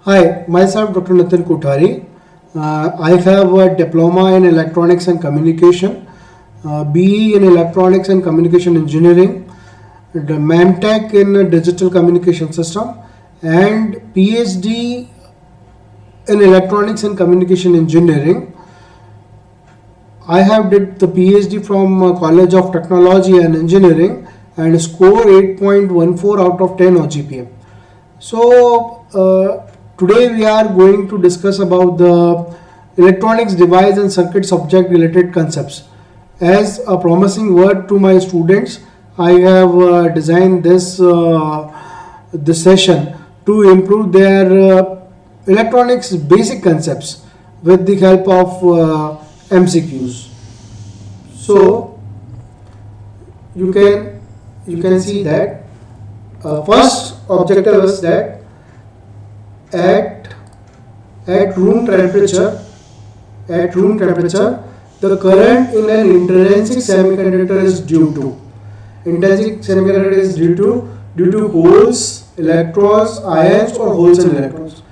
Hi, myself Dr. Nitin Kothari. I have a diploma in electronics and communication, BE in electronics and communication engineering, the MAMTech in digital communication system, and PhD in electronics and communication engineering. I have did the PhD from College of Technology and Engineering and score 8.14 out of 10 OGPA. Today we are going to discuss about the electronics device and circuit subject related concepts. As a promising word to my students, I have designed this session to improve their electronics basic concepts with the help of MCQs. So you can see that first objective is that at at room temperature the current in an intrinsic semiconductor is due to holes, electrons, ions, or holes and electrons.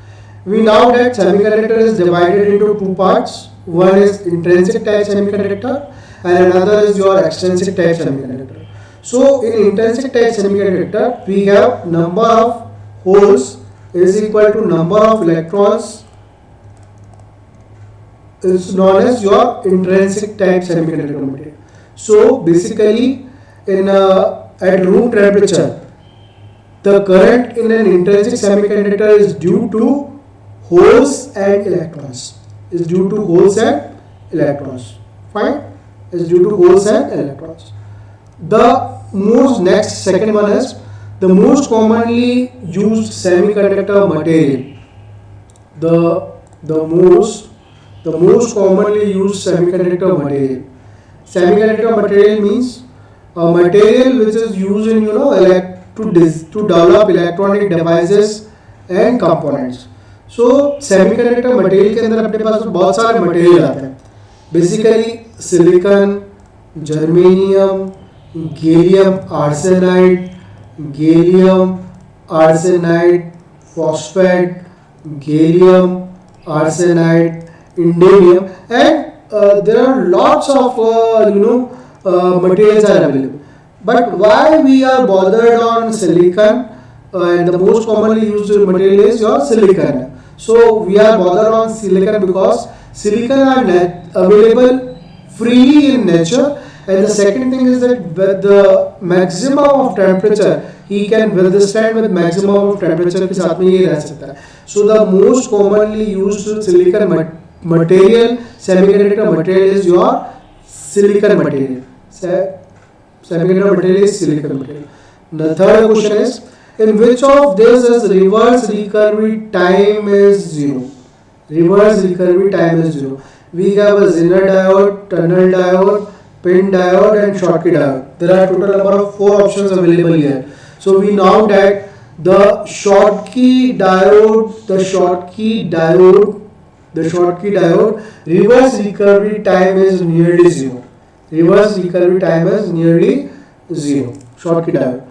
We know that semiconductor is divided into two parts. One is intrinsic type semiconductor and another is your extrinsic type semiconductor. So in intrinsic type semiconductor we have number of holes is equal to number of electrons is known as your intrinsic type semiconductor material. So basically at room temperature the current in an intrinsic semiconductor is due to holes and electrons. Fine? Is due to holes and electrons. The most next second one is the most commonly used semiconductor material. The most commonly used semiconductor material. Semiconductor material means a material which is used in to develop electronic devices and components. So semiconductor material के अंदर अपने पास बहुत सारे material आते हैं. Basically silicon, germanium, gallium arsenide, phosphate, gallium arsenide, indium, and there are lots of materials are available. But why we are bothered on silicon? And the most commonly used material is your silicon. So we are bothered on silicon because silicon are available freely in nature. And the second thing is that with the maximum of temperature, he can withstand with maximum of temperature के साथ में ये रह सकता है. So the most commonly used silicon material, semiconductor material is your silicon material. Semiconductor material is silicon material. The third question is, in which of this is reverse recovery time is zero? Reverse recovery time is zero. We have a Zener diode, tunnel diode, pin diode and Schottky diode. There are total number of 4 options available here. So we know that the Schottky diode reverse recovery time is nearly zero. Schottky diode.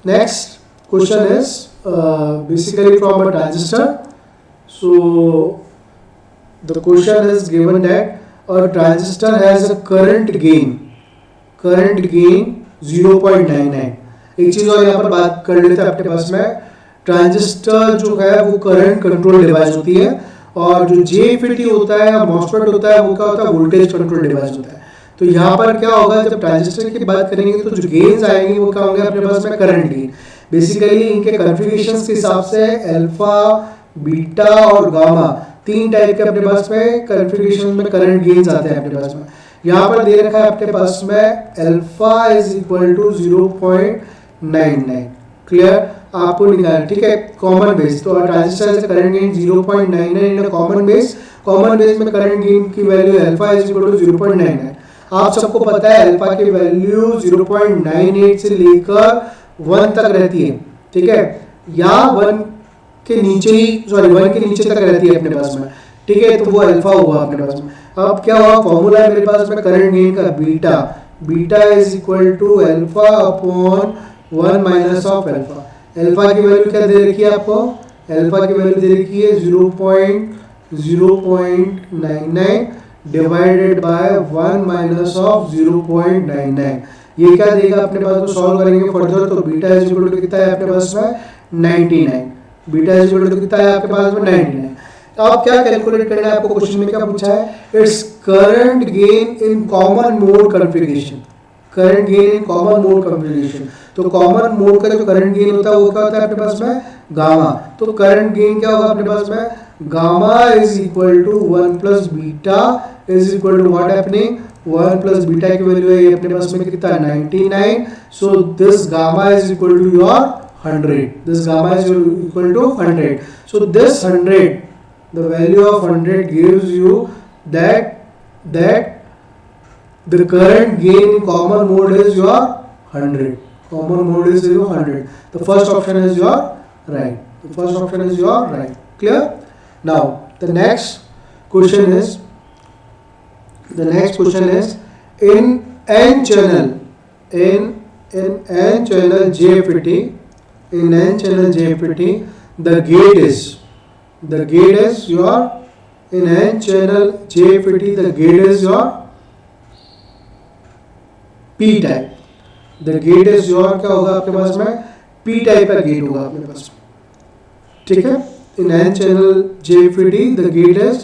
Next question is basically from a transistor. So the question is given that a transistor has a current gain 0.99. एक चीज और यहाँ पर बात कर लेते हैं अपने पास में. ट्रांजिस्टर जो है वो करंट कंट्रोल डिवाइस होती है और जो JFET होता है या MOSFET होता है वो क्या होता है, वोल्टेज कंट्रोल डिवाइस होता है. तो यहाँ पर क्या होगा, जब ट्रांजिस्टर की बात करेंगे तो जो गेन्स आएंगे वो क्या होंगे अपने पास में, करंट गेन. बेसिकली इनके कॉन्फ़िगरेशंस के हिसाब से अल्फा, बीटा और गामा 3 टाइप के अपने पास में कॉन्फ़िगरेशन में करंट गेन्स आते हैं अपने पास में. यहाँ पर दे रखा है अपने पास में alpha is equal to 0.99. Clear, आपको निकालना. ठीक है, कॉमन बेस. तो ट्रांजिस्टर से करंट गेन 0.99 इन कॉमन बेस में करंट गेन की value alpha is equal to 0.99. आप सबको पता है अल्फा की वैल्यू 0.98 से लेकर 1 तक रहती है. ठीक है, या 1 के नीचे तक रहती है अपने पास में. ठीक है, तो वो अल्फा हुआ अपने पास में. अब क्या हुआ, फॉर्मूला है मेरे पास में करंट गेन का beta is equal to alpha upon 1 minus of alpha. Alpha की वैल्यू क्या दे रखी है आपको, अल्फा की वैल्यू दे रखी है 0.099 डिवाइडेड बाय 1 माइनस ऑफ 0.99। ये क्या देगा अपने पास में, सॉल्व करेंगे फर्दर तो बीटा इज इक्वल टू कितना है अपने पास में 99। बीटा इज इक्वल टू कितना है आपके पास में 99। तो आप क्या कैलकुलेट करना है, आपको क्वेश्चन में क्या पूछा है, its current gain in common mode configuration. Current gain in common mode configuration, तो कॉमन मोड का जो करंट गेन होता है वो क्या होता है अपने पास में गामा। तो करंट गेन क्या होगा अपने पास में, gamma is equal to 1 plus beta is equal to what happening, 1 plus beta की वैल्यू है अपने पास में कितना 99। So this gamma is equal to your 100, this gamma is equal to 100। So this 100, the value of 100 gives you that the current gain in common mode is your 100. Common mode is your 100. The first option is your right. The first option is your right. Clear? Now the next question is in n channel JFET, the gate is your in n channel JFET, the gate is your p type। the gate is your क्या होगा आपके पास में p type का gate होगा आपके पास, ठीक है। in n channel JFET the gate is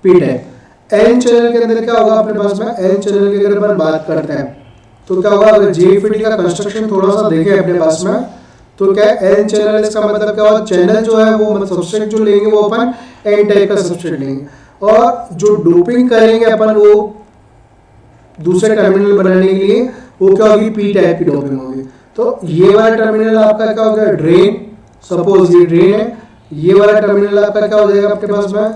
p type। n channel के अंदर क्या होगा अपने पास में, n channel की अगर अपन बात करते हैं तो क्या होगा, अगर JFET का कंस्ट्रक्शन थोड़ा सा देखें अपने पास में तो क्या n चैनल, इसका मतलब क्या होगा, चैनल जो है वो मतलब सबस्ट्रेट जो लेंगे वो अपन n टाइप का सबस्ट्रेट लेंगे, और जो डोपिंग करेंगे अपन वो दूसरे टर्मिनल बनाने के लिए वो क्या होगी, p टाइप की डोपिंग होगी। तो ये वाला टर्मिनल आपका क्या होगा, ड्रेन, सपोज ये ड्रेन है, ये वाला टर्मिनल आपका क्या हो जाएगा आपके पास में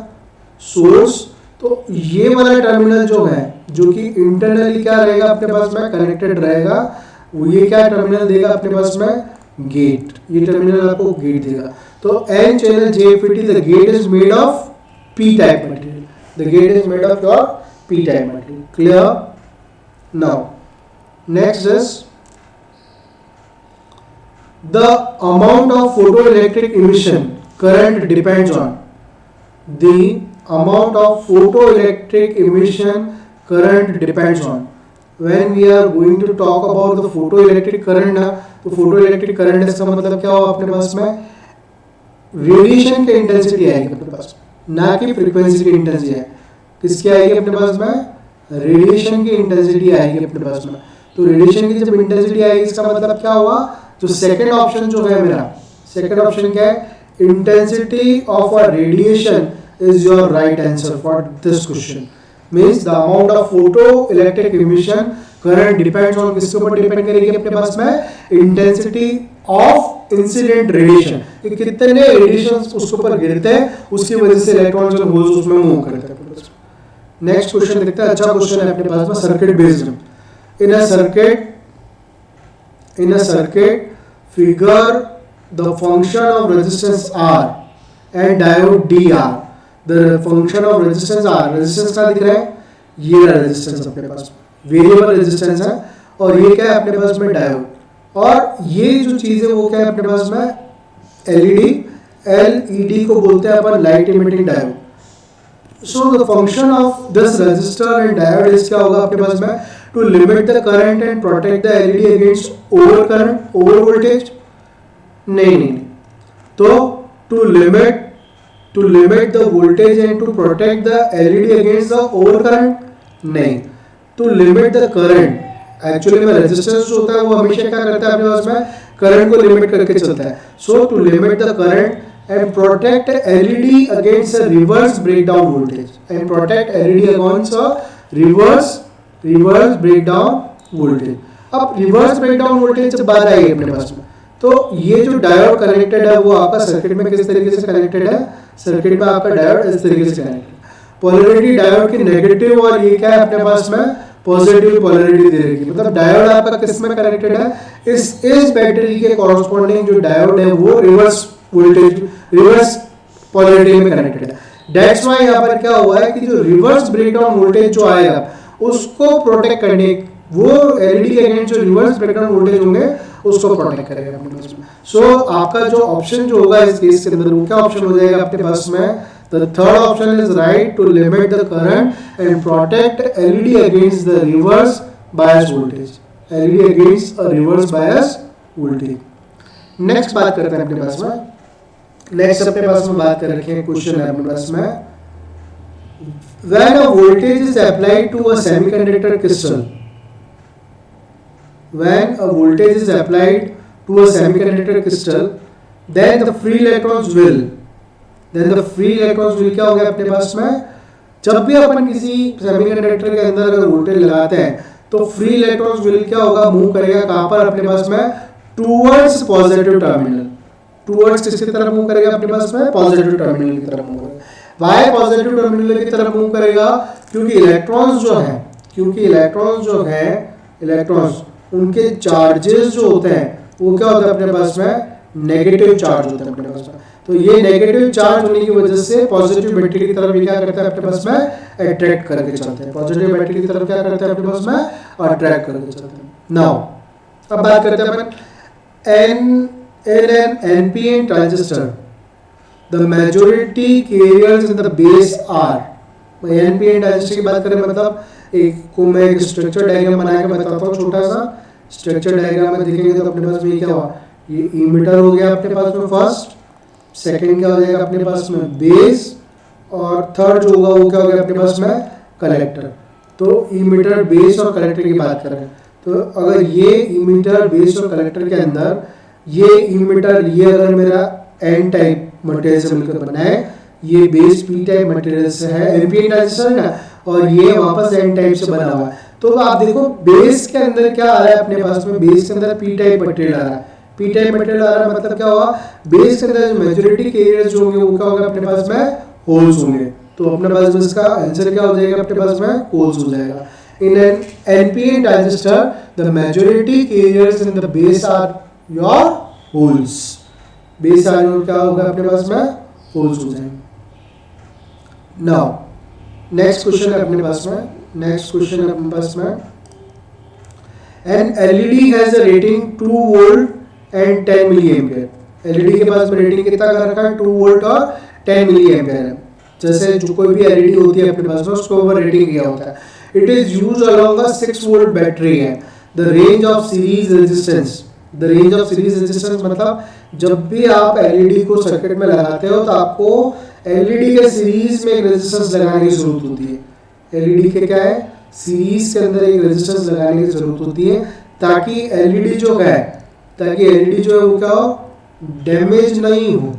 सोर्स। तो ये वाला टर्मिनल जो है जो कि इंटरनली क्या रहेगा अपने पास में कनेक्टेड रहेगा, वो ये क्या टर्मिनल देगा अपने पास में गेट, ये टर्मिनल आपको गेट देगा। तो n channel JFET the gate is made of p type material, the gate is made of your p type material। clear? now next is the amount of photoelectric emission current depends on, the amount of photoelectric emission current depends on। when we are going to talk about the photoelectric current, तो photoelectric current इसका मतलब क्या होगा अपने पास में, radiation की intensity आएगी अपने पास, ना कि फ्रीक्वेंसी की इंटेंसिटी है, किसकी आएगी अपने पास में, रेडिएशन की इंटेंसिटी आएगी अपने पास में। तो रेडिएशन की जब इंटेंसिटी आएगी इसका मतलब क्या हुआ, जो सेकंड ऑप्शन जो है मेरा, सेकंड ऑप्शन क्या है, intensity of a radiation is your right answer for this question. Means the amount of photoelectric emission current depends on, किसके ऊपर डिपेंड करेगी अपने पास में, इंटेंसिटी ऑफ इंसिडेंट रेडिएशन, कि कितने रेडिएशन उसके ऊपर गिरते हैं, उसकी वजह से इलेक्ट्रॉन्स और होल्स उसमें मूव करते हैं। नेक्स्ट क्वेश्चन देखते हैं, अच्छा क्वेश्चन है अपने पास में, circuit based. In a circuit figure the function of resistance R and diode DR। The function of resistance R, resistance का दिख रहा है, ये रेजिस्टेंस अपने पास वेरिएबल रेजिस्टेंस है, और ये क्या है अपने पास में डायोड, और ये जो चीज है वो क्या है अपने पास में एलईडी को बोलते हैं अपन light emitting diode. So the function of this resistor and diode is क्या होगा अपने पास में, to limit the current and protect the LED against over current, over voltage, नहीं, तो to limit the voltage and to protect the LED against the over current, नहीं, to limit the current. Actually में resistance जो होता है वो हमेशा क्या करता है अपने पास में, करंट को लिमिट करके चलता है। So to limit the current and protect LED against a reverse breakdown voltage, and protect LED against a reverse breakdown voltage. अब रिवर्स ब्रेकडाउन वोल्टेज जब बात आएगी अपने पास में, तो ये जो डायोड कनेक्टेड है वो आपका सर्किट में किस तरीके से कनेक्टेड है, सर्किट में आपका डायोड इस तरीके से कनेक्टेड है, पोलैरिटी डायोड की नेगेटिव और ये क्या है अपने पास में पॉजिटिव पोलैरिटी दे रही है। मतलब डायोड आपका किस में कनेक्टेड है, इस बैटरी के कॉरस्पॉन्डिंग जो डायोड है वो रिवर्स पोलैरिटी में कनेक्टेड है। दैट्स व्हाई यहाँ पर क्या हुआ है कि जो रिवर्स ब्रेकडाउन वोल्टेज जो आएगा उसको प्रोटेक्ट करने, वो एलईडी के अगेंस्ट जो रिवर्स ब्रेकडाउन वोल्टेज होंगे उसको प्रोटेक्ट करेगा अपने पास में। सो आपका जो ऑप्शन जो होगा इस केस के अंदर वो क्या ऑप्शन हो जाएगा अपने पास में, the third option is right to limit the current and protect LED against the reverse bias voltage, LED against a reverse bias voltage. Next बात करते हैं अपने पास में, नेक्स्ट अपने पास में बात कर रखे हैं, क्वेश्चन है अपने पास में, when a voltage is applied to a semiconductor crystal, when a voltage is applied to a semiconductor crystal, then the free electrons will क्या हो गया अपने पास में, जब भी अपन किसी सेमीकंडक्टर के अंदर अगर वोल्टेज लगाते हैं तो फ्री इलेक्ट्रॉन्स विल क्या होगा, मूव करेगा कहां पर अपने पास में, टुवर्ड्स पॉजिटिव टर्मिनल, टुवर्ड्स किसकी तरफ मूव करेगा अपने पास में, पॉजिटिव टर्मिनल की तरफ मूव करेगा। वाई पॉजिटिव टर्मिनल की तरफ मूव करेगा, क्योंकि इलेक्ट्रॉन्स जो हैं इलेक्ट्रॉन्स उनके चार्जेस जो होते हैं वो क्या होता है अपने पास में, नेगेटिव चार्ज होता है अपने पास में। तो ये नेगेटिव चार्ज होने की वजह से पॉजिटिव बैटरी की तरफ क्या करता है अपने पास में, अट्रैक्ट करके चलते हैं, पॉजिटिव बैटरी की तरफ क्या करते हैं अपने पास में, अट्रैक्ट करके चलते हैं। नाउ अब बात करते हैं अपन NPN transistor, the majority carriers in the base are, NPN transistor की बात करें मतलब एक को मैं एक स्ट्रक्चर डायग्राम बना के बताता हूँ, छोटा सा स्ट्रक्चर डायग्राम में देखेंगे तो अपने पास में क्या हुआ, ये इमीटर हो गया अपने पास में फर्स्ट, सेकंड क्या हो जाएगा अपने पास में बेस, और थर्ड जो होगा वो क्या हो गया अपने पास में, कलेक्टर। तो इमीटर बेस और कलेक्टर की बात करें तो अगर ये इमीटर बेस और कलेक्टर के अंदर ये इमीटर ये अगर मेरा एन टाइप मटेरियल से मिलकर बना है, ये बेस पी टाइप मटेरियल से है, एनपीएन ट्रांजिस्टर है ना, और ये वापस एन टाइप से बना हुआ है। तो आप देखो बेस के अंदर क्या आ रहा है अपने पास में, बेस के अंदर पी टाइप मटेरियल आ रहा है, पी टाइप मटेरियल आ रहा है मतलब क्या हुआ, बेस के अंदर जो मेजॉरिटी कैरियर्स जो होंगे वो क्या होगा अपने पास में, होल्स होंगे। तो अपने पास में इसका आंसर क्या हो जाएगा अपने पास में, होल्स हो जाएगा। In an NPN transistor the majority carriers in the base are your holes, base are क्या होगा अपने पास में, होल्स हो जाएंगे। नाउ नेक्स्ट क्वेश्चन है अपने पास में, नेक्स्ट क्वेश्चन है अपने पास में, an LED has a rating 2 volt and 10 milli ampere. LED के पास में रेटिंग कितना कर रखा है, 2 वोल्ट और 10 मिली एम्पियर है। जैसे जो कोई भी एलईडी होती है अपने पास में उसको ऊपर रेटिंग किया होता है। It is used along a 6 volt battery है। The range of series resistance, the range of series resistance मतलब जब भी आप एलईडी को सर्किट में लगाते हो तो आपको एलईडी के सीरीज में एक रेजिस्टेंस लगाने की जरूरत होती है। एलईडी के क्या है, सीरीज के अंदर एक रेजिस्टेंस लगाने की जरूरत होती है ताकि एलईडी जो है, ताकि एलईडी जो है वो क्या हो, डैमेज नहीं हो,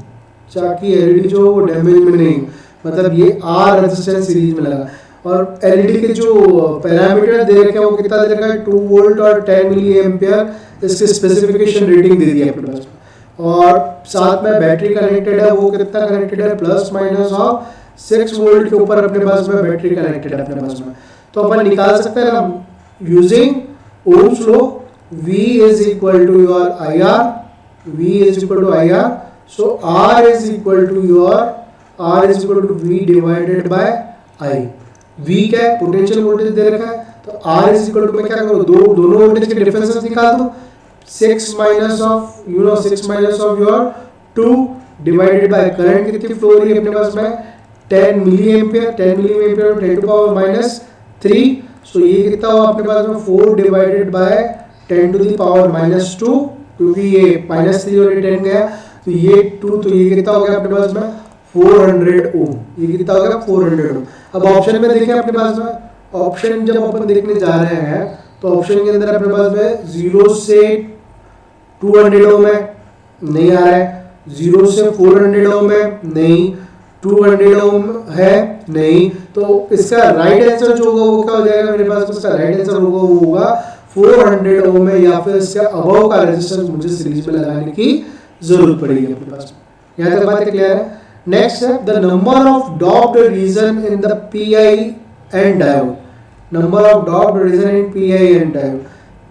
ताकि एलईडी जो हो वो डैमेज में नहीं हो। मतलब ये आर रेजिस्टेंस सीरीज में लगा, और एलईडी के जो पैरामीटर दे रखे हैं वो कितना दे रखा है, 2 वोल्ट और 10 मिली एम्पियर, इसकी स्पेसिफिकेशन रेटिंग दे दी है अपने पास। और साथ में बैटरी कनेक्टेड है, वो कितना कनेक्टेड है, प्लस माइनस ऑफ 6 वोल्ट के ऊपर अपने पास में बैटरी कनेक्टेड है अपने पास में। तो अपन निकाल सकते हैं ना using Ohm's law, V is equal to your IR, V is equal to IR, so R is equal to V divided by I। V क्या है, पोटेंशियल वोल्टेज दे रखा है, तो R is equal to मैं क्या करूँ, दोनों वोल्टेज के डिफरेंसेस निकाल दो, 6 minus of your 2 divided by current कितनी फ्लो हो रही है अपने पास में, 10 मिली ampere, 10 milli ampere 10 to power minus 3, so ये कितना हुआ अपने पास में 4 divided by 10 to the power minus 2, क्योंकि ये -3 और 10 गया तो ये 2, तो ये कितना हो गया अपने पास में 400 ओम, ये कितना हो गया 400 ओम। अब ऑप्शन में देखें अपने पास में, ऑप्शन जब अपन देखने जा रहे हैं तो ऑप्शन के अंदर अपने पास में 0 से 200 ओम है, नहीं आ रहा है, 0 से 400 ओम है, नहीं, 200 ओम है, नहीं। तो इसका राइट आंसर जो होगा वो क्या हो जाएगा मेरे पास, इसका राइट आंसर होगा वो होगा 400 ओम है, या फिर इससे अबव का रेजिस्टेंस मुझे सीरीज में लगाने की जरूरत पड़ेगी अपने पास। यहाँ तक बात क्लियर है। नेक्स्ट है the number of doped region in the P I N diode, number of doped region in P I N diode.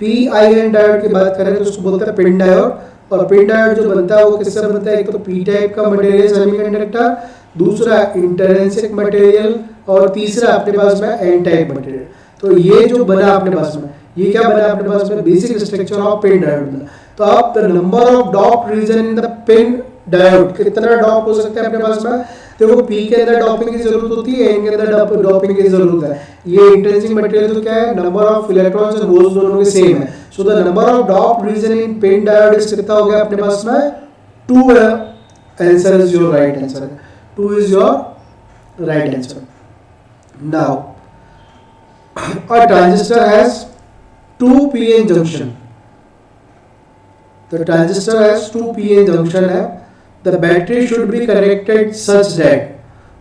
P I N diode की बात करें तो उसको बोलते हैं पिन डायोड, और पिन डायोड जो बनता है वो किससे बनता है, एक तो पी टाइप का मटेरियल सेमीकंडक्टर, दूसरा इंटरेंसिक मटेरियल, और तीसरा अपने पास में एन टाइप मटेरियल। तो ये जो बना अपने पास में, ये क्या बना अपने पास में, basic structure of PIN diode बना। तो अब the number of dope region in the PIN diode, कितना डॉप हो सकता है अपने पास में? देखो पी के अंदर डॉपिंग की जरूरत होती है, एन के अंदर डॉपिंग की जरूरत है। ये इंट्रिंसिक मटेरियल तो क्या है, number of electrons and holes दोनों के सेम है। So the number of dope region in PIN diode is कितना हो गया अपने पास में? 2 है। Answer is your right answer, 2 is your right answer. Now a transistor has 2 p-n junction. The transistor has 2 p-n junction है. The battery should be connected such that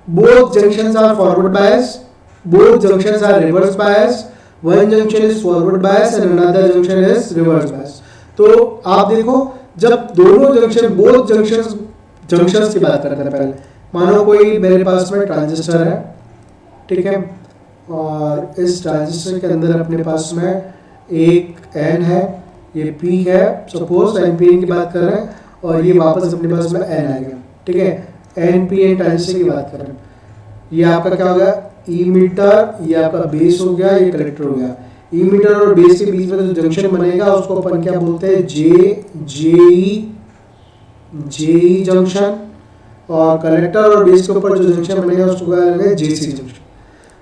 both junctions are forward bias, both junctions are reverse bias, one junction is forward bias and another junction is reverse bias. तो आप देखो जब दोनों junction both junctions की बात करते हैं, पहले मानो कोई मेरे पास में ट्रांजिस्टर है, ठीक है, और इस ट्रांजिस्टर के अंदर अपने पास में एक एन है, ये पी है, सपोज एन पी एन की बात कर रहे हैं, और ये वापस अपने पास में एन आ गया, ठीक है, एन पी एन ट्रांजिस्टर की बात कर रहे हैं। ये आपका क्या हो गया, ई मीटर, ये आपका बेस हो गया, ये कलेक्टर हो गया। ई मीटर और बेस के बीच में जो जंक्शन बनेगा उसको अपन क्या बोलते हैं, जेई जंक्शन, और कलेक्टर और बेस के ऊपर जो जंक्शन बनेगा उसको क्या बोलते हैं, जेसी जंक्शन।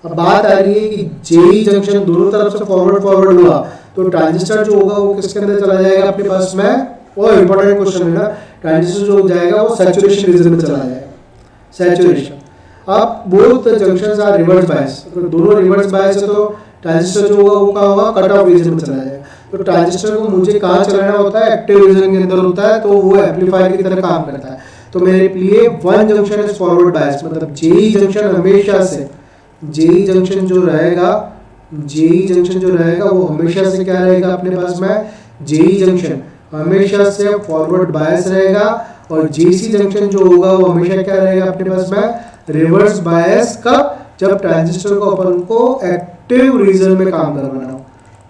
अब बात आ रही है कि जेई जंक्शन दोनों तरफ से फॉरवर्ड हुआ तो ट्रांजिस्टर जो होगा वो किसके अंदर चला जाएगा अपने पास में, वो इंपॉर्टेंट क्वेश्चन है ना, ट्रांजिस्टर जो हो जाएगा वो सैचुरेशन रीजन में चला जाएगा, सैचुरेशन। अब both junctions are reverse bias, तो दोनों रिवर्स बायस है तो ट्रांजिस्टर जो होगा वो क्या होगा, कट ऑफ रीजन में चला जाएगा। तो ट्रांजिस्टर को मुझे कहाँ चलाना होता है, एक्टिव रीजन के अंदर होता है, तो वो एम्पलीफायर की तरह काम करता है। तो मेरे लिए one junction is forward bias, मतलब जेई जंक्शन हमेशा से, जेई जंक्शन जो रहेगा, जेई जंक्शन जो रहेगा वो हमेशा से क्या रहेगा अपने पास में, जेई जंक्शन हमेशा से फॉरवर्ड बायस रहेगा, और जेसी जंक्शन जो होगा वो हमेशा क्या रहेगा अपने पास में, रिवर्स बायस। कब, जब ट्रांजिस्टर को अपन को एक्टिव रीजन में काम करवाना हो,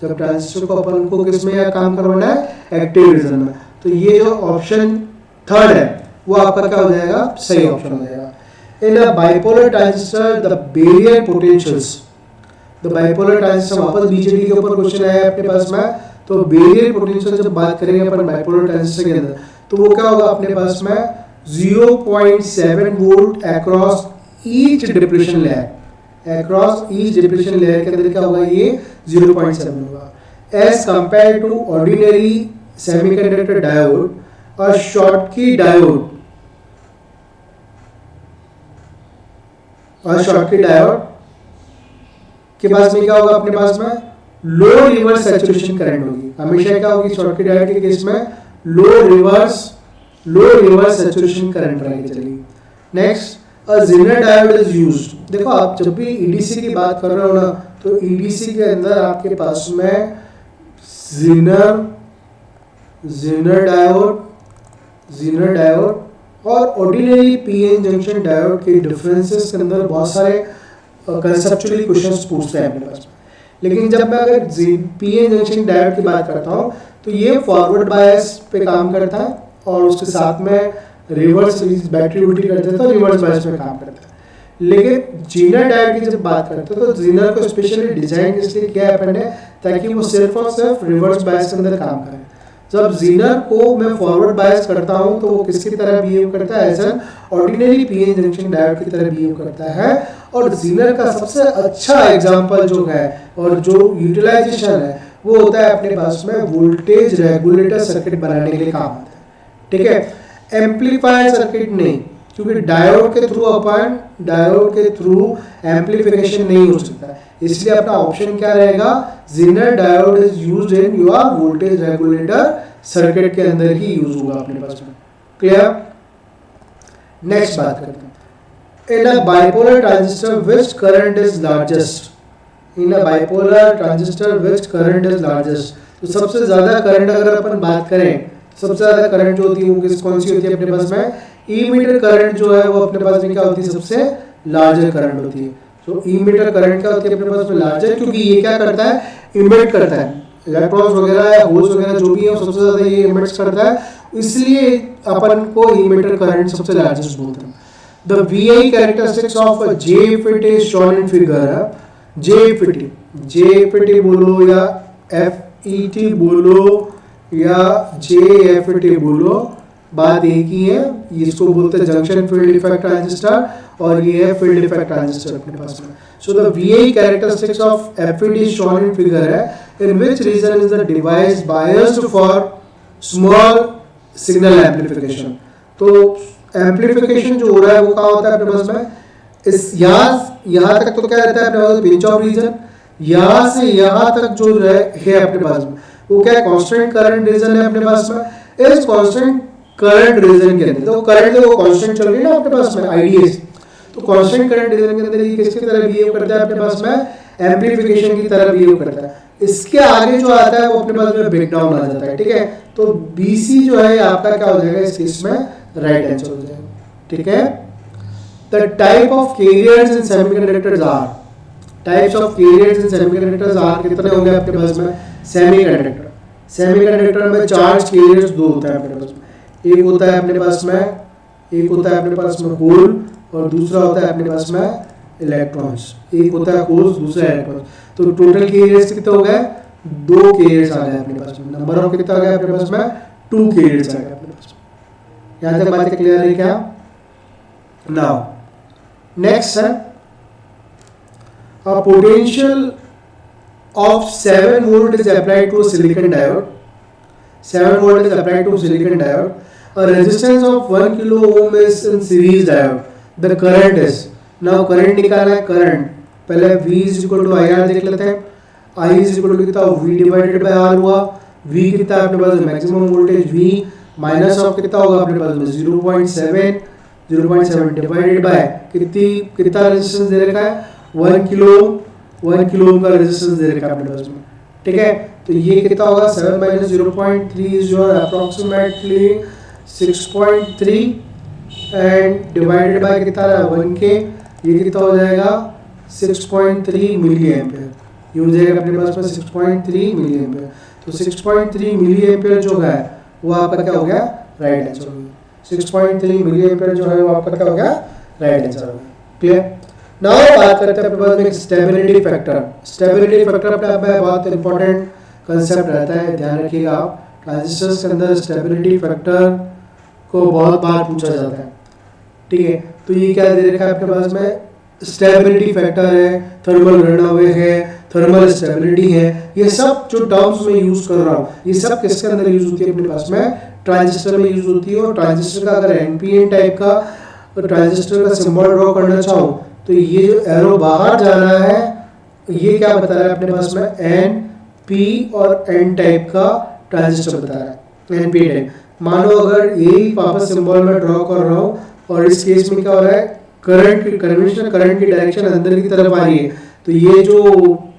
जब ट्रांजिस्टर को अपन को किस में काम करवाना है, एक्टिव रीजन में। तो ये जो ऑप्शन थर्ड है वो आपका क्या हो जाएगा, सही ऑप्शन हो जाएगा। In a bipolar transistor, the barrier potentials, the bipolar transistor, वापस बीजेडी के ऊपर क्वेश्चन आया है अपने पास में, तो barrier potential जब बात करेंगे अपन bipolar transistor के अंदर, तो वो क्या होगा अपने पास में, 0.7 volt across each depletion layer, across each depletion layer के अंदर क्या होगा, ये 0.7 होगा, as compared to ordinary semiconductor diode और Schottky diode, और शॉटकी डायोड के पास में क्या होगा अपने पास में, लो रिवर्स सैचुरेशन करंट होगी, हमेशा क्या होगी शॉटकी डायोड के केस में, लो रिवर्स सैचुरेशन करंट रहेगी। चलिए next, a Zener diode is used. देखो आप जब भी ईडीसी की बात कर रहे हो ना, तो ईडीसी के अंदर आपके पास में ज़ेनर डायोड और ऑर्डिनरी पीएन जंक्शन डायोड के डिफरेंसेस के अंदर बहुत सारे कंसेप्चुअली क्वेश्चंस पूछते हैं अपने पास। लेकिन जब मैं अगर पीएन जंक्शन डायोड की बात करता हूँ तो ये फॉरवर्ड बायस पे काम करता है और उसके साथ में रिवर्स बैटरी उल्टी कर देता है तो रिवर्स बायस पे काम करता है। लेकिन जीनर डायोड की जब बात करते हैं तो जीनर को स्पेशली डिजाइन इसलिए किया है अपन ने ताकि वो सिर्फ और सिर्फ रिवर्स बायस के अंदर काम करे। जब जीनर को मैं फॉरवर्ड बायस करता हूं तो वो किसकी तरह बिहेव करता है, as an ordinary P N junction diode की तरह बिहेव करता है। और जीनर का सबसे अच्छा एग्जांपल जो है और जो यूटिलाइजेशन है वो होता है अपने पास में वोल्टेज रेगुलेटर सर्किट बनाने के लिए काम आता है, ठीक है, एम्पलीफायर सर्किट नहीं, क्योंकि डायोड के थ्रू एम्पलीफिकेशन नहीं हो सकता, इसलिए अपना ऑप्शन क्या रहेगा, Zener diode is used in your voltage regulator circuit के अंदर ही यूज होगा अपने पास में। क्लियर? नेक्स्ट बात करते हैं, in a bipolar transistor which current is largest, in a bipolar transistor which current is largest. तो सबसे ज्यादा करंट अगर अपन बात करें, सबसे ज्यादा करंट जो होती है वो कौन सी होती है अपने पास में, ई मीटर करंट जो है वो अपने पास में क्या होती है, सबसे लार्जर करंट होती है। तो ई मीटर करंट क्या होती है अपने पास में, लार्जर, क्योंकि ये क्या करता है, इमिट करता है इलेक्ट्रॉन्स वगैरह या होल्स वगैरह जो भी है सबसे ज्यादा ये इमिट करता है, इसलिए अपन को ई मीटर करंट सबसे लार्जेस्ट बोलते हैं। The VI characteristics of a JFET is shown in figure. JFET बोलो या एफईटी बोलो या जे एफ टी बोलो, बात एक ही है। इसको बोलते हैं जंक्शन फील्ड इफेक्ट ट्रांजिस्टर और ये है फील्ड इफेक्ट ट्रांजिस्टर अपने पास में। So the VI characteristics of FET is shown in figure है, in which region is the device biased for small signal amplification। तो एम्पलीफिकेशन जो हो रहा है वो कहाँ होता है अपने पास में, इस यहाँ तक तो क्या रहता है अपने पास पिंच ऑफ रीजन, यहाँ से यहाँ तक जो है अपने पास में वो क्या है कांस्टेंट करंट रीजन है अपने पास में। इस कांस्टेंट करंट रीजन के अंदर तो करंट वो कांस्टेंट चल रही है ना अपने पास में आईडीएस, तो कांस्टेंट करंट रीजन के अंदर ये किसकी तरह बिहेव करता है अपने पास में, एम्पलीफिकेशन की तरह बिहेव करता है। इसके आगे जो आता है वो अपने पास में ब्रेकडाउन आ जाता है, ठीक है। तो BC जो है आपका क्या हो जाएगा इस केस में, राइट आंसर हो जाएगा, ठीक है। The type of carriers in semiconductors are, types of carriers in semiconductors are कितने होंगे आपके पास में, सेमीकंडक्टर में चार्ज कैरियर्स दो होता है अपने पास में, एक होता है अपने पास में होल और दूसरा होता है अपने पास में इलेक्ट्रॉन्स। एक होता है होल्स, दूसरा इलेक्ट्रॉन्स। तो टोटल कैरियर्स कितने हो गए, 2 कैरियर्स आ गए अपने पास में। नंबर ऑफ कितना आ गया अपने पास में, 2 कैरियर्स आ गए अपने पास में। यहाँ तक बातें क्लियर है क्या? नाउ नेक्स्ट है a potential of 7 volt is applied to a silicon diode. 7 volt is applied to a silicon diode. A resistance of 1 kilo ohm is in series diode. The current is, now current निकालना है, current पहले V is equal to IR देख लेते हैं। I is equal to कितना, V divided by R हुआ। V कितना अपने पास maximum voltage V minus of कितना होगा अपने पास में 0.7 डिवाइडेड बाय कितना रेजिस्टेंस दे रखा है 1 किलो ओम का रेजिस्टेंस दे रखा है अपने पास में, ठीक है। तो ये कितना होगा 7 minus 0.3 is your approximately 6.3 and divided by कितना है 1 के, ये कितना हो जाएगा 6.3 मिली एम्पियर। ये हो जाएगा अपने पास में 6.3 मिली एम्पियर। तो 6.3 मिली एम्पियर जो है वो आपका क्या हो गया, राइट आंसर हो गया। 6.3 मिली एम्पियर जो है वो आपका क्या हो गया, राइट आंसर हो गया। क्लियर? नाउ बात करते हैं अपने पास में स्टेबिलिटी फैक्टर। स्टेबिलिटी फैक्टर अपने आप में बहुत इंपॉर्टेंट कंसेप्ट रहता है, ध्यान रखिएगा आप। ट्रांजिस्टर्स के अंदर स्टेबिलिटी फैक्टर को बहुत बार पूछा जाता है, ठीक है। तो ये क्या दे रखा है अपने पास में, स्टेबिलिटी फैक्टर है, थर्मल रनअवे है, थर्मल स्टेबिलिटी है। ये सब जो टर्म्स में यूज कर रहा हूँ ये सब किसके अंदर यूज होती है अपने पास में, ट्रांजिस्टर में यूज होती है। और ट्रांजिस्टर का अगर एनपीएन टाइप का ट्रांजिस्टर का सिंबल ड्रॉ करना चाहो तो ये जो एरो बाहर जा रहा है ये क्या बता रहा है अपने पास में, एन पी और एन टाइप का ट्रांजिस्टर बता रहा है, एन पी टाइप। मानो अगर यही वापस सिंबल में ड्रॉ कर रहा हूँ और इस केस में क्या हो रहा है, कन्वेंशनल करंट की डायरेक्शन अंदर की तरफ आ रही है, तो ये जो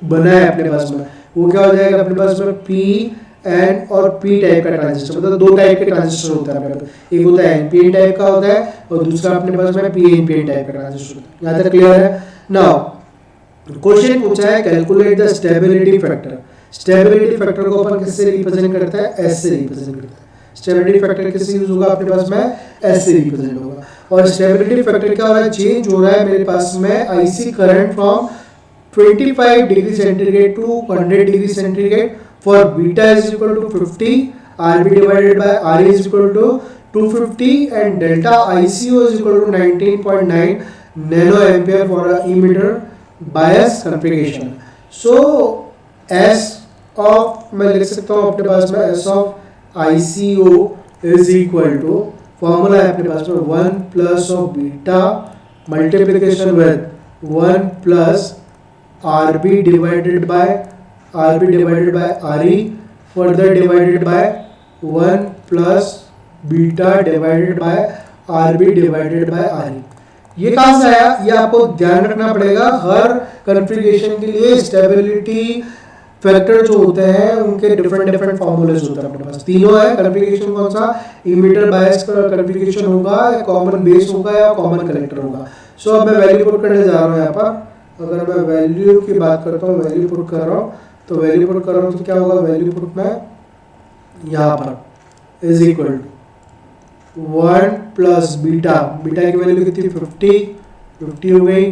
बना है अपने पास में वो क्या हो जाएगा अपने पास में पी एन और पी टाइप का ट्रांजिस्टर। मतलब 2 टाइप के ट्रांजिस्टर होता है अपने पास, एक होता है एनपीएन टाइप का होता है और दूसरा अपने पास में पीएनपीएन टाइप का ट्रांजिस्टर होता है। यहाँ तक क्लियर है? नाउ क्वेश्चन पूछा है calculate the stability factor. Stability factor को अपन किससे रिप्रेजेंट करते हैं, एस से रिप्रेजेंट करते हैं। स्टेबिलिटी फैक्टर किससे यूज होगा अपने पास में, एस से रिप्रेजेंट होगा। और स्टेबिलिटी फैक्टर क्या हो रहा है, चेंज हो रहा है मेरे पास में IC current from 25 degree centigrade to 100 degree centigrade for beta is equal to 50, RB divided by RE is equal to 250 and delta ICO is equal to 19.9 nano ampere for a emitter bias configuration. So S of मैं लिख सकता हूँ अपने पास में S of ICO is equal to formula है अपने पास में 1 plus of beta multiplication with 1 plus RB divided by RE further divided by 1 plus beta divided by RB divided by RE। ये कहाँ से आया, ये आपको ध्यान रखना पड़ेगा। हर कॉन्फ़िगरेशन के लिए स्टेबिलिटी फैक्टर जो होते हैं उनके डिफरेंट फॉर्मूलेज होते हैं अपने पास। तीनों है कॉन्फ़िगरेशन कौन सा, इमिटर बायस का कॉन्फ़िगरेशन होगा, कॉमन बेस होगा या कॉमन कलेक्टर होगा। सो अब मैं वैल्यू पुट करने जा रहा हूँ यहाँ पर। अगर मैं वैल्यू की बात करता हूँ, वैल्यू पुट कर रहा हूँ तो वैल्यू पुट कर रहा हूँ तो क्या होगा, वैल्यू पुट में यहाँ पर is equal to 1 plus beta की वैल्यू कितनी 50 हो गई,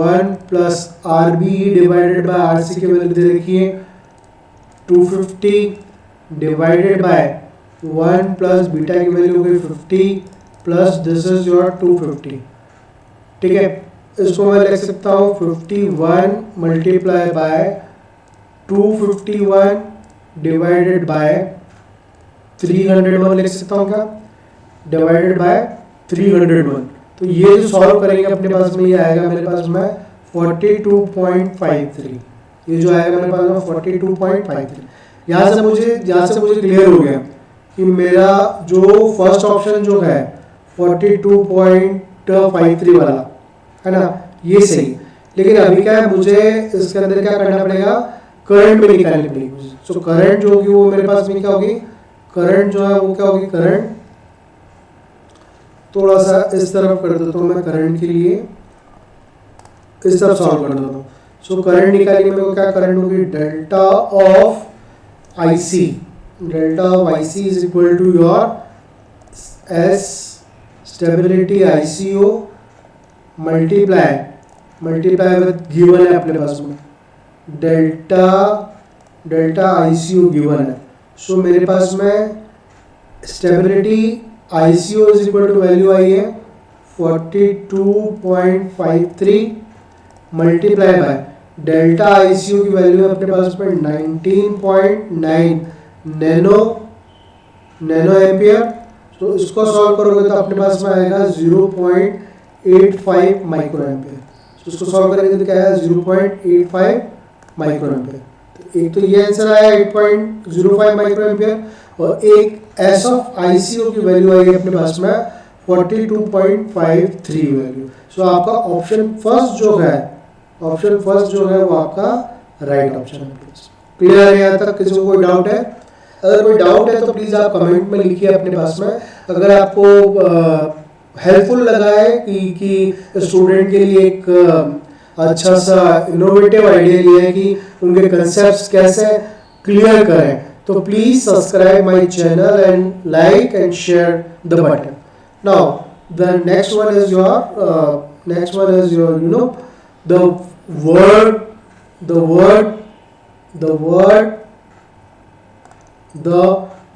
1 plus R B divided by R C की वैल्यू दे रखी है 250 डिवाइडेड बाय 1 प्लस बीटा की वैल्यू होगी 50 प्लस दिस इज योर 250। ठीक है, इसको मैं लिख सकता हूँ 51 मल्टीप्लाई बाय 251 डिवाइडेड बाय 301 लिख सकता हूँ क्या, डिवाइडेड बाय 301। तो ये जो सॉल्व करेंगे अपने पास में ये आएगा मेरे पास में 42.53। ये जो आएगा मेरे पास में 42.53। यहाँ से मुझे क्लियर हो गया कि मेरा जो फर्स्ट ऑप्शन जो है 42.53 वाला है ना, ये सही। लेकिन अभी क्या है, मुझे इसके अंदर क्या करना पड़ेगा, करंट में निकालनी पड़ेगी। सो करंट जो होगी वो मेरे पास में क्या होगी, करंट जो है वो क्या होगी, करंट थोड़ा सा इस तरफ कर देता हूँ मैं, करंट के लिए इस तरफ सॉल्व कर देता हूँ। सो करंट निकालिए, मेरे को क्या करंट होगी, delta of IC, delta of IC is equal to your S stability ICO multiply with given है अपने पास में, डेल्टा ICO गिवन है। सो मेरे पास में stability ICO is equal to value आई है 42.53 मल्टीप्लाई बाय डेल्टा ICO की वैल्यू है अपने पास में 19.9 नैनो एम्पियर। तो इसको सॉल्व करोगे तो अपने पास में आएगा 0.85 माइक्रो एम्पियर। तो इसको सॉल्व करेंगे तो क्या है 0.85 माइक्रो एम्पियर। तो एक तो ये आंसर आया 8.05 माइक्रो एम्पियर, और एक S ऑफ ICO की वैल्यू आई है अपने पास में 42.53 वैल्यू। सो आपका ऑप्शन फर्स्ट जो है वो आपका राइट ऑप्शन है। क्लियर है यहाँ तक? किसी को कोई डाउट है? अगर कोई डाउट है तो प्लीज आप कमेंट में लिखिए अपने पास में। अगर आपको हेल्पफुल लगा है कि स्टूडेंट के लिए एक अच्छा सा इनोवेटिव आइडिया ये है कि उनके कंसेप्ट्स कैसे क्लियर करें, तो please subscribe my channel and like and share the button. Now the next one is your the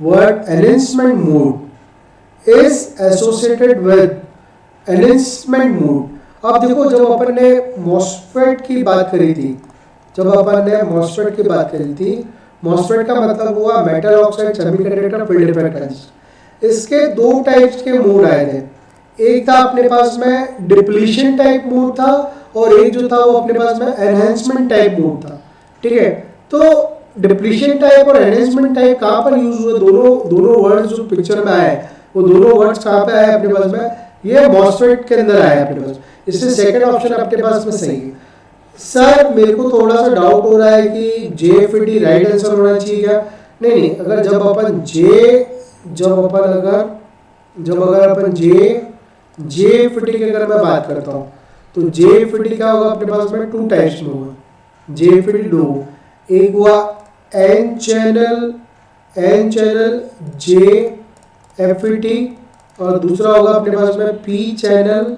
word enhancement mode is associated with enhancement mode। अब देखो, जब अपन ने MOSFET की बात करी थी, MOSFET का मतलब हुआ metal oxide semiconductor field effect transistor. इसके दो टाइप्स के मोड आए थे। एक था अपने पास में डिप्लीशन टाइप मोड था, और एक जो था वो अपने पास में एनहेंसमेंट टाइप मोड था। ठीक है, तो डिप्लीशन टाइप और एनहेंसमेंट टाइप कहाँ पर यूज हुए, दोनों वर्ड्स जो पिक्चर में आए वो दोनों वर्ड्स कहाँ पे आए अपने पास में, ये MOSFET के अंदर आए अपने पास। इससे सेकंड ऑप्शन अपने पास में सही है। सर मेरे को थोड़ा सा डाउट हो रहा है कि JFET राइट आंसर होना चाहिए क्या? नहीं, अगर जब अपन JFET की अगर मैं बात करता हूँ तो JFET क्या होगा अपने पास में, टू टाइप्स में होगा JFET दो, एक हुआ N चैनल JFET, और दूसरा होगा अपने पास में P चैनल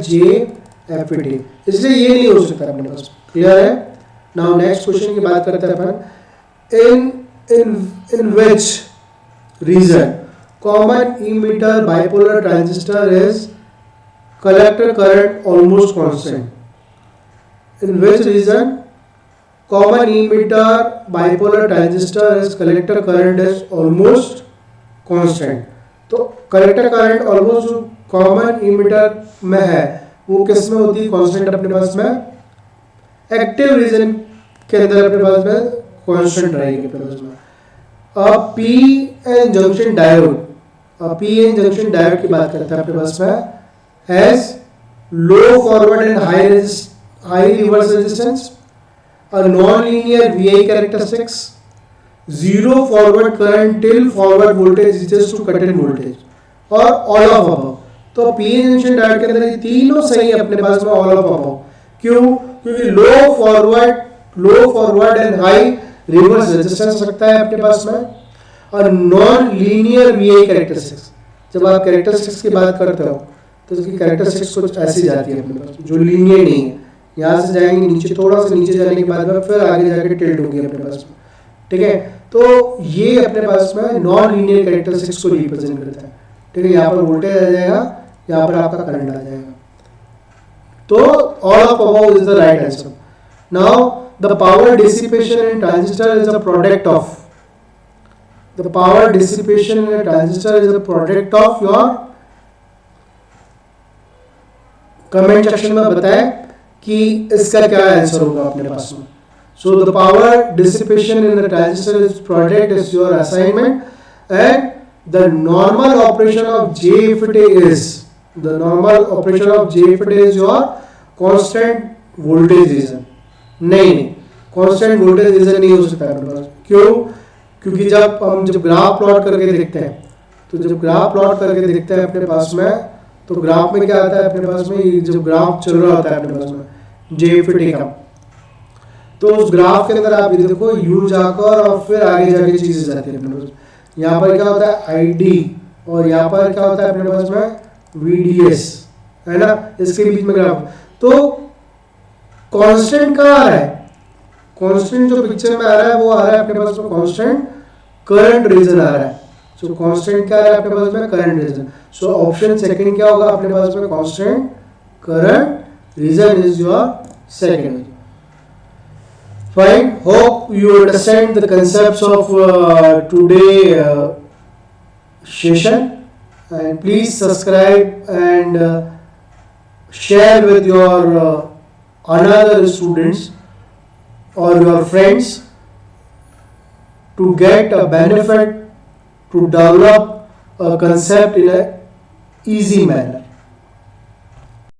JFET। इसलिए ये नहीं हो सकता अपने पास। क्लियर है? नाउ नेक्स्ट क्वेश्चन की बात करते हैं अपन। In which region common emitter bipolar transistor is collector current almost constant? In which reason common emitter bipolar transistor is collector current is almost constant? तो collector current almost जो common emitter में है वो किस में होती है constant अपने पास में? एक्टिव रीजन के अंदर अपने पास में constant रहेगी अपने पास में। PN junction diode, PN junction diode की बात करते हैं अपने पास में, has low forward and high reverse resistance, a non-linear VI characteristics, zero forward current till forward voltage reaches to cut in voltage, और all of above। तो PN junction diode के अंदर ये तीनों सही है अपने पास में, all of above। क्यों? क्योंकि low forward and high reverse resistance रखता है अपने पास में, और नॉन लीनियर VI कैरेक्टरिस्टिक्स। जब आप कैरेक्टरिस्टिक्स की बात करते हो तो उसकी कैरेक्टरिस्टिक्स कुछ ऐसी जाती है अपने पास जो लीनियर नहीं है। यहाँ से जाएंगे नीचे, थोड़ा सा नीचे जाने के बाद में फिर आगे जाके टिल्ट होगी अपने पास में। ठीक है, तो ये अपने पास में नॉन लीनियर कैरेक्टरिस्टिक्स को रिप्रेजेंट करता है। ठीक है, यहाँ पर वोल्टेज आ जाएगा, यहाँ पर आपका करंट आ जाएगा। तो all of above is the right answer. Now the power dissipation in transistor is a product of, the power dissipation in a transistor is a product of your, comment section में बताएं कि इसका क्या answer होगा अपने पास में। So the power dissipation in the transistor is product is your assignment, and the normal operation of JFET is, the normal operation of JFET is your constant voltage region। नहीं, constant voltage region नहीं हो सकता अपने पास। क्यों? क्योंकि जब graph plot करके देखते हैं, तो जब ग्राफ प्लॉट करके देखते हैं अपने पास में, तो ग्राफ में क्या आता है अपने पास में, जब ग्राफ चल रहा होता है अपने पास में JFET का, तो उस ग्राफ के अंदर आप ये देखो यू जाकर और फिर आगे जाके चीजें जाती है अपने पास। यहाँ पर क्या होता है ID, और यहाँ पर क्या होता है अपने पास में VDS, है ना, इसके बीच में ग्राफ। तो कांस्टेंट कहाँ आ रहा है, कांस्टेंट जो पिक्चर में आ रहा है वो आ रहा है अपने पास में कांस्टेंट करंट रीजन आ रहा है। सो कांस्टेंट क्या आ रहा है अपने पास में, current region. So option second क्या होगा अपने पास में, constant current region is your second. Fine. Hope you understand the concepts of today session, and please subscribe and share with your another students or your friends to get a benefit, to develop a concept in a easy manner.